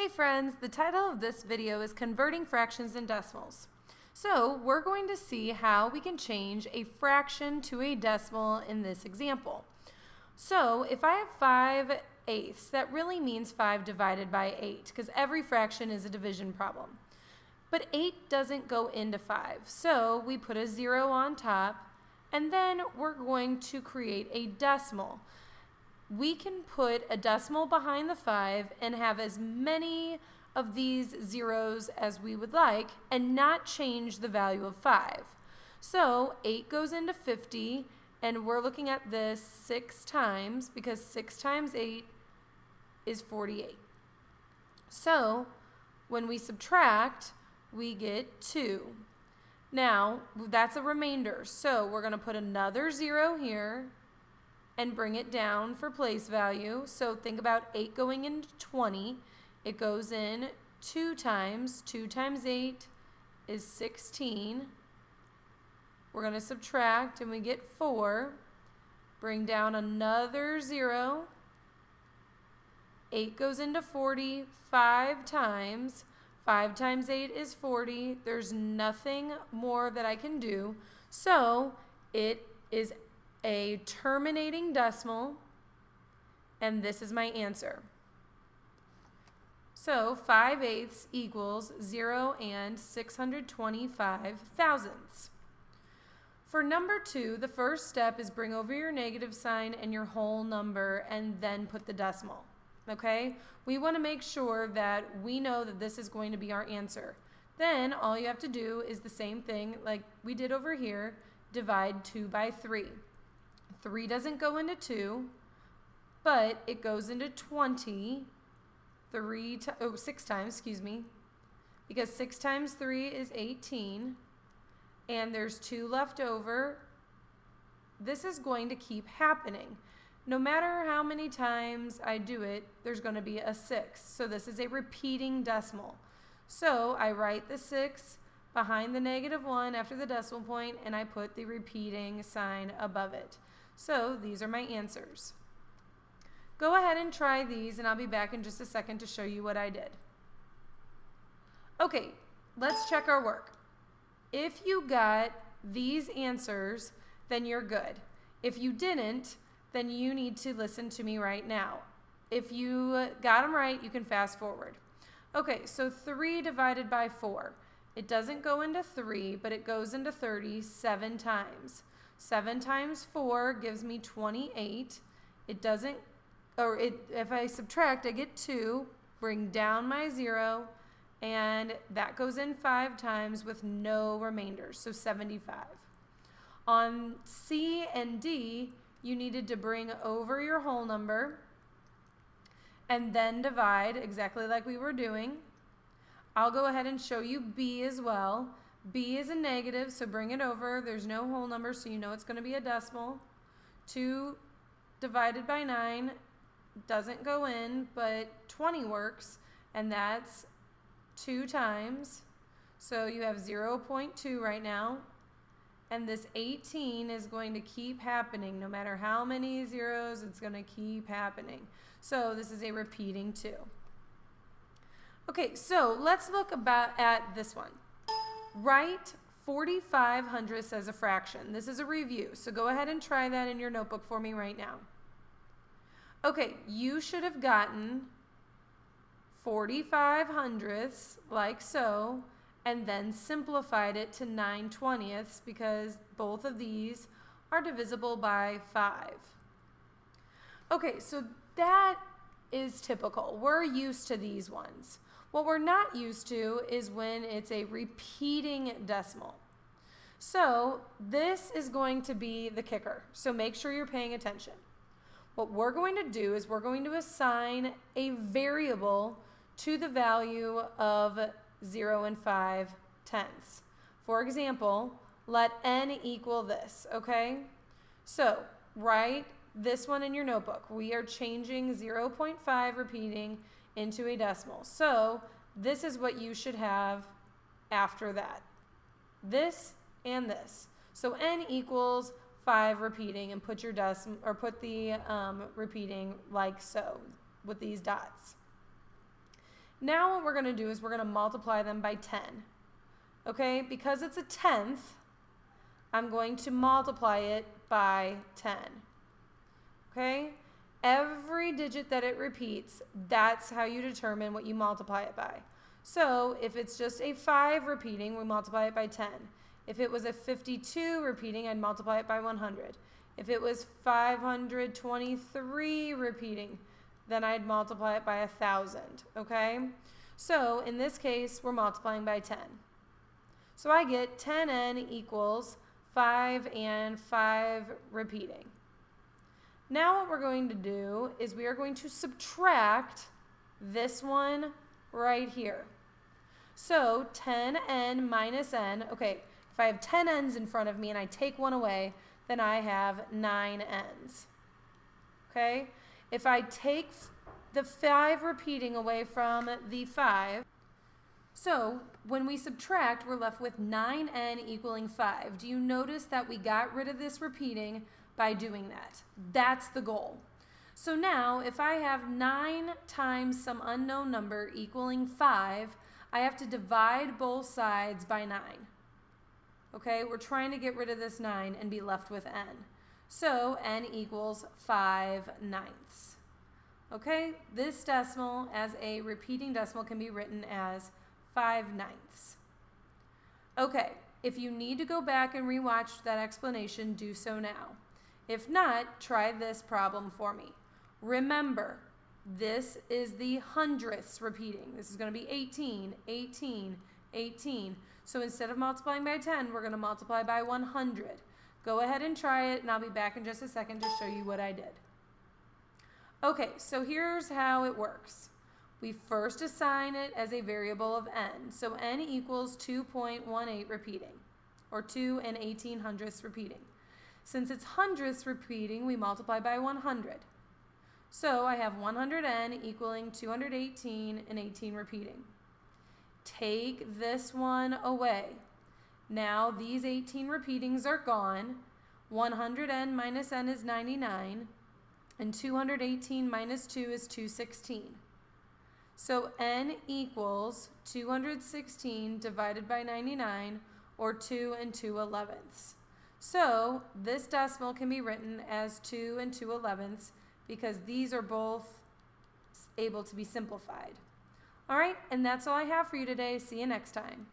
Hey friends, the title of this video is Converting Fractions and Decimals. So we're going to see how we can change a fraction to a decimal in this example. So if I have 5/8, that really means 5 divided by 8 because every fraction is a division problem. But 8 doesn't go into 5, so we put a 0 on top and then we're going to create a decimal. We can put a decimal behind the 5 and have as many of these zeros as we would like and not change the value of 5. So 8 goes into 50 and we're looking at this 6 times because 6 times 8 is 48. So when we subtract, we get 2. Now that's a remainder, so we're going to put another 0 here and bring it down for place value. So think about 8 going into 20. It goes in 2 times. 2 times 8 is 16. We're going to subtract and we get 4. Bring down another 0. 8 goes into 40 5 times. 5 times 8 is 40. There's nothing more that I can do. So it is a terminating decimal, and this is my answer. So 5/8 equals 0 and 625 thousandths. For number 2, the first step is bring over your negative sign and your whole number and then put the decimal. Okay? We want to make sure that we know that this is going to be our answer. Then all you have to do is the same thing like we did over here, divide 2 by 3. 3 doesn't go into 2, but it goes into 20 6 times, because 6 times 3 is 18, and there's 2 left over. This is going to keep happening. No matter how many times I do it, there's going to be a 6. So this is a repeating decimal. So I write the 6 behind the -1 after the decimal point, and I put the repeating sign above it. So these are my answers. Go ahead and try these and I'll be back in just a second to show you what I did. Okay, let's check our work. If you got these answers, then you're good. If you didn't, then you need to listen to me right now. If you got them right, you can fast forward. Okay, so 3 divided by 4. It doesn't go into 3, but it goes into 30 7 times. 7 times 4 gives me 28. If I subtract, I get 2, bring down my 0, and that goes in 5 times with no remainders, so 75. On C and D, you needed to bring over your whole number and then divide exactly like we were doing. I'll go ahead and show you B as well. B is a negative, so bring it over. There's no whole number, so you know it's going to be a decimal. 2 divided by 9 doesn't go in, but 20 works, and that's 2 times. So you have 0.2 right now. And this 18 is going to keep happening. No matter how many zeros, it's going to keep happening. So this is a repeating 2. Okay, so let's look at this one. Write 45 hundredths as a fraction. This is a review, so go ahead and try that in your notebook for me right now. Okay, you should have gotten 45 hundredths like so, and then simplified it to 9/20ths because both of these are divisible by 5. Okay, so that is typical. We're used to these ones. What we're not used to is when it's a repeating decimal. So this is going to be the kicker. So make sure you're paying attention. What we're going to do is we're going to assign a variable to the value of 0 and 5/10. For example, let n equal this, okay? So write this one in your notebook. We are changing 0.5 repeating into a decimal. So this is what you should have after that. This and this. So n equals 5 repeating, and put your decimal or put the repeating like so with these dots. Now what we're going to do is we're going to multiply them by 10. Okay, because it's a tenth, I'm going to multiply it by 10. Okay, every digit that it repeats, that's how you determine what you multiply it by. So if it's just a 5 repeating, we multiply it by 10. If it was a 52 repeating, I'd multiply it by 100. If it was 523 repeating, then I'd multiply it by 1,000, okay? So in this case, we're multiplying by 10. So I get 10n equals 5 and 5 repeating. Now what we're going to do is we are going to subtract this one right here. So 10n minus n, okay, if I have 10 n's in front of me and I take one away, then I have 9 n's. Okay? If I take the 5 repeating away from the 5, so when we subtract, we're left with 9n equaling 5. Do you notice that we got rid of this repeating by doing that? That's the goal. So now, if I have 9 times some unknown number equaling 5, I have to divide both sides by 9. Okay, we're trying to get rid of this 9 and be left with n. So n equals 5/9. Okay, this decimal as a repeating decimal can be written as 5/9. Okay, if you need to go back and rewatch that explanation, do so now. If not, try this problem for me. Remember, this is the hundredths repeating. This is going to be 18, 18, 18. So instead of multiplying by 10, we're going to multiply by 100. Go ahead and try it, and I'll be back in just a second to show you what I did. Okay, so here's how it works. We first assign it as a variable of n. So n equals 2.18 repeating, or 2 and 18 hundredths repeating. Since it's hundredths repeating, we multiply by 100. So I have 100n equaling 218 and 18 repeating. Take this one away. Now these 18 repeatings are gone. 100n minus n is 99, and 218 minus 2 is 216. So n equals 216 divided by 99, or 2 and 2/11. So this decimal can be written as 2 and 2/11 because these are both able to be simplified. All right, and that's all I have for you today. See you next time.